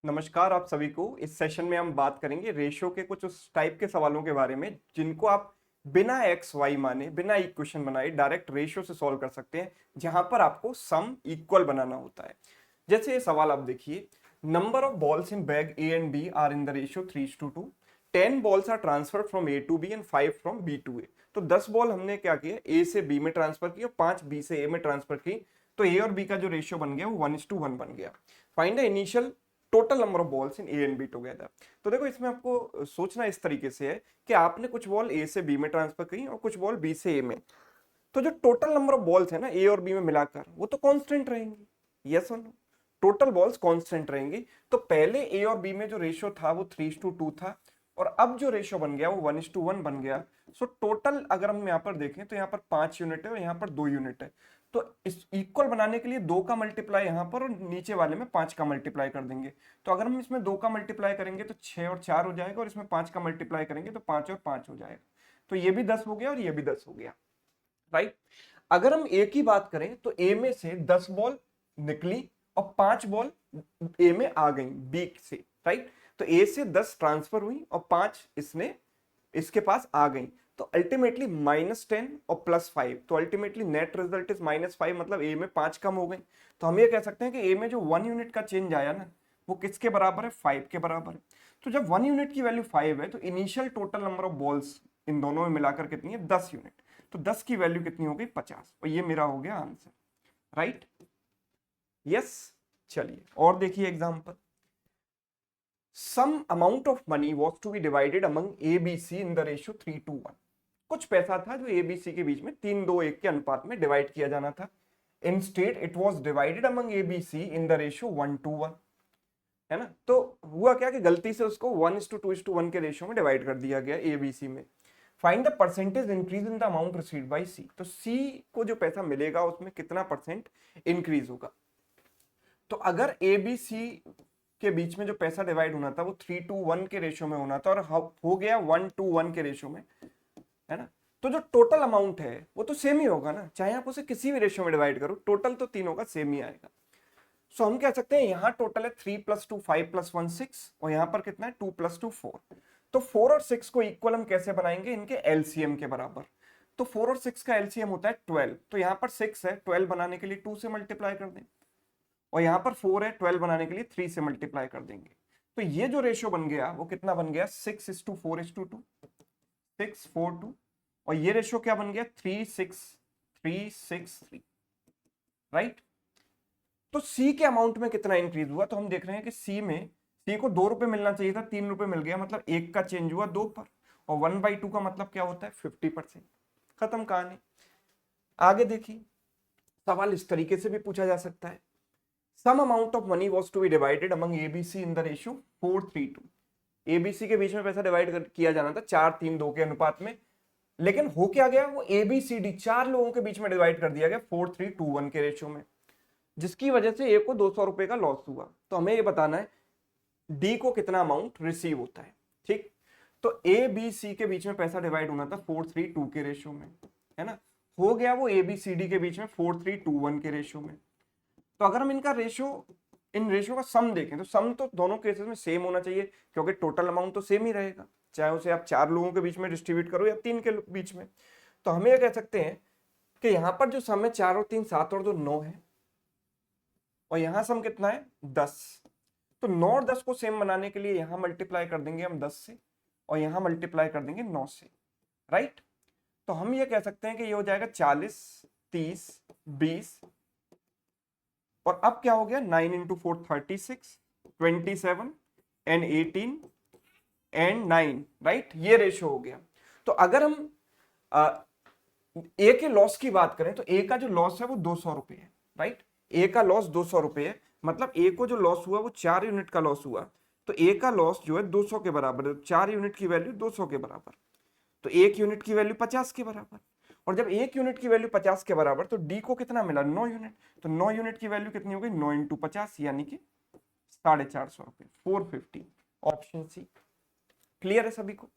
नमस्कार आप सभी को। इस सेशन में हम बात करेंगे रेशियो के कुछ उस टाइप के सवालों के बारे में जिनको आप बिना एक्स वाई माने बिना इक्वेशन बनाए डायरेक्ट रेशियो से सॉल्व कर सकते हैं, जहां पर आपको सम इक्वल बनाना होता है। जैसे ये सवाल आप देखिए, number of balls in bag A and B are in the ratio 3:2। 10 balls are transferred from A to B and 5 from B to A. तो 10 बॉल हमने क्या किया, ए से बी में ट्रांसफर की और 5 बी से ए में ट्रांसफर की। तो ए और बी का जो रेशियो बन गया वो 1:1 बन गया। Find the initial total number of balls in A and be together. तो देखो, इसमें आपको सोचना इस तरीके से है कि आपने कुछ बॉल ए से बी में ट्रांसफर की और कुछ बॉल बी से ए में। तो जो टोटल नंबर ऑफ बॉल्स है ना ए और बी में मिलाकर, वो तो कांस्टेंट रहेंगी। यस और नो? टोटल बॉल्स कांस्टेंट रहेंगी। तो पहले ए और बी में जो रेशियो था वो 3:2 था, और अब जो रेशियो बन गया वो 1:1 बन गया। सो टोटल अगर हम यहाँ पर देखें तो यहाँ पर 5 यूनिट है और यहाँ पर 2 यूनिट है। तो इस इक्वल बनाने के लिए 2 का मल्टीप्लाई यहाँ पर और नीचे वाले में 5 का मल्टीप्लाई कर देंगे। तो अगर हम इसमें 2 का मल्टीप्लाई करेंगे तो 6 और 4 हो जाएगा, और इसमें 5 का मल्टीप्लाई करेंगे तो 5 और 5 हो जाएगा। तो ये भी 10 हो गया और ये भी 10 हो गया, राइट। अगर हम ए की बात करें तो ए में से 10 बॉल निकली और 5 बॉल ए में आ गई बी से, राइट। तो ए से 10 ट्रांसफर हुई और 5 इसने इसके पास आ गई। तो अल्टीमेटली -10 और +5, तो अल्टीमेटली नेट रिजल्ट इज -5, मतलब ए में 5 कम हो गई। तो हम ये कह सकते हैं कि ए में जो 1 यूनिट का चेंज आया ना, वो किसके बराबर है, 5 के बराबर है। तो जब 1 यूनिट की वैल्यू 5 है तो initial total number of balls इन दोनों में मिलाकर कितनी है, 10 यूनिट। तो 10 की वैल्यू कितनी हो गई, 50, और ये मेरा हो गया आंसर, राइट। यस। चलिए और देखिए example. Some amount of money was to be divided among A B C in the ratio 3:1। कुछ पैसा था जो ए बी सी के बीच में 3:1 के अनुपात में डिवाइड किया जाना था। Instead it was divided among A B C in the ratio 1:1, है ना। तो हुआ क्या कि गलती से उसको 1:2:1 के रेशियो में डिवाइड कर दिया गया ए बी सी में। Find the percentage increase in the amount received by C. तो सी को जो पैसा मिलेगा उसमें कितना परसेंट इंक्रीज होगा। तो अगर ए बी सी के बीच में जो पैसा डिवाइड होना था वो 3:1 के रेशियो में होना था, और हो गया 1:1 के रेशियो में, है ना। तो जो टोटल अमाउंट है वो तो सेम ही होगा ना, चाहे आप उसे किसी भी रेशियो में डिवाइड करो, टोटल तो तीनों का सेम ही आएगा। सो हम कह सकते हैं यहाँ टोटल है 3 + 2 5 + 1 6, और यहाँ पर कितना है 2 + 2 4। तो 4 और 6 को इक्वल हम कैसे बनाएंगे, इनके एलसीएम के बराबर। तो 4 और 6 का एलसीएम होता है 12। तो यहाँ पर 6 है, 12 बनाने के लिए 2 से मल्टीप्लाई कर दें, और यहाँ पर 4 है, 12 बनाने के लिए 3 से मल्टीप्लाई कर देंगे। तो ये जो रेशियो बन गया वो कितना बन गया, 6:4:2, 6:4:2। और ये रेशियो क्या बन गया, 3:6:3:6:3, राइट। तो सी के अमाउंट में कितना इंक्रीज हुआ, तो हम देख रहे हैं कि सी को 2 रुपए मिलना चाहिए था, 3 रुपए मिल गया, मतलब 1 का चेंज हुआ 2 पर। और 1/2 का मतलब क्या होता है, 50%। खत्म कहानी। आगे देखिए, सवाल इस तरीके से भी पूछा जा सकता है। Some amount of money was to be divided among A B C in the ratio 4:3:2। A B C के बीच में पैसा डिवाइड किया जाना था 4:3:2 के अनुपात में, लेकिन हो क्या गया, वो एबीसीडी 4 लोगों के बीच में डिवाइड कर दिया गया 4:3:2:1 के रेशियो में, जिसकी वजह से ए को 200 रुपए का लॉस हुआ। तो हमें ये बताना है डी को कितना अमाउंट रिसीव होता है, ठीक। तो ए बी सी के बीच में पैसा डिवाइड होना था 4:3:2 के रेशियो में, है ना। हो गया वो ए बी सी डी के बीच में 4:3:2:1 के रेशियो में। तो अगर हम इनका इन रेशियो का सम देखें तो सम तो दोनों केसेस में सेम होना चाहिए, क्योंकि टोटल अमाउंट तो सेम ही रहेगा, चाहे उसे आप 4 लोगों के बीच में डिस्ट्रीब्यूट करो या 3 के बीच में। तो हमें यह कह सकते हैं कि यहाँ पर जो सम है 4 और 3 7 और 2 9 है, और यहाँ सम कितना है 10। तो 9 और 10 को सेम बनाने के लिए यहाँ मल्टीप्लाई कर देंगे हम 10 से, और यहाँ मल्टीप्लाई कर देंगे 9 से, राइट। तो हम ये कह सकते हैं कि ये हो जाएगा 40 30 20, और अब क्या हो गया 9 × 4 36 27 एंड 18 एंड 9, राइट। ये रेशियो हो गया। तो अगर हम ए के लॉस की बात करें तो ए का जो लॉस है वो 200 रुपए है, राइट। ए का लॉस 200 रुपए है, मतलब ए को जो लॉस हुआ वो 4 यूनिट का लॉस हुआ। तो ए का लॉस जो है 200 के बराबर है, 4 यूनिट की वैल्यू 200 के बराबर, तो 1 यूनिट की वैल्यू 50 के बराबर। और जब 1 यूनिट की वैल्यू 50 के बराबर, तो डी को कितना मिला, 9 यूनिट। तो 9 यूनिट की वैल्यू कितनी हो गई, 9 × 50 यानी कि 450 रुपए, 450। Option C. क्लियर है सभी को।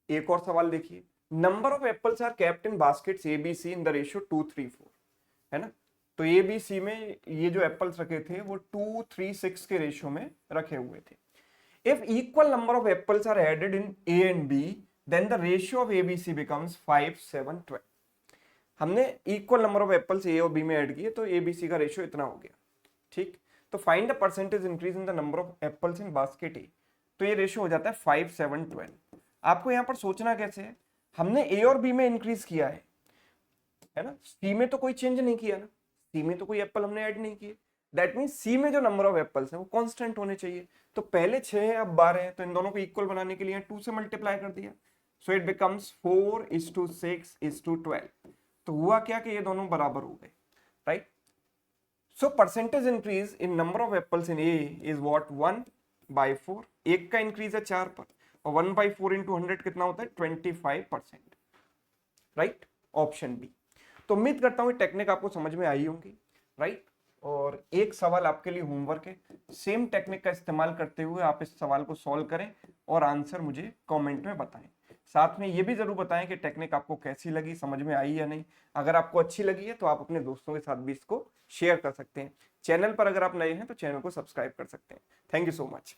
एक और सवाल देखिए। Number of apples are kept in baskets A B C in the ratio 2:3:4, है ना। तो ए बी सी में ये जो एप्पल्स रखे थे वो 2:3:6 के रेशियो में रखे हुए थे। If equal number of apples are added in A and B then the ratio of A B C becomes 5:7:12। हमने equal number of apples A और बी में ऐड किए तो ए बी सी का रेशियो इतना हो गया, ठीक। तो find the percentage increase in the number of apples in basket A, तो ये रेशियो हो जाता है 5:7:12। आपको यहाँ पर सोचना कैसे है, हमने ए और बी में इंक्रीज किया है ना, सी में तो कोई चेंज नहीं किया ना, सी में तो कोई एप्पल हमने ऐड नहीं किए, दैट मीन सी में जो नंबर ऑफ एप्पल्स है वो कांस्टेंट होने चाहिए। तो पहले 6 है अब 12 है, तो इन दोनों को इक्वल बनाने के लिए 2 से मल्टीप्लाई कर दिया, सो इट बिकम्स 4:6:12। तो हुआ क्या कि ये दोनों बराबर हो गए, right. So percentage increase in number of apples in A is what 1/4, एक का इंक्रीज है 4 पर, और 1/4 इंटू 100 कितना होता है 25%, राइट, ऑप्शन बी। तो उम्मीद करता हूँ टेक्निक आपको समझ में आई होंगी, राइट। और एक सवाल आपके लिए होमवर्क है, सेम टेक्निक का इस्तेमाल करते हुए आप इस सवाल को सॉल्व करें और आंसर मुझे कमेंट में बताएं। साथ में ये भी जरूर बताएं कि टेक्निक आपको कैसी लगी, समझ में आई या नहीं। अगर आपको अच्छी लगी है तो आप अपने दोस्तों के साथ भी इसको शेयर कर सकते हैं। चैनल पर अगर आप नए हैं तो चैनल को सब्सक्राइब कर सकते हैं। Thank you so much.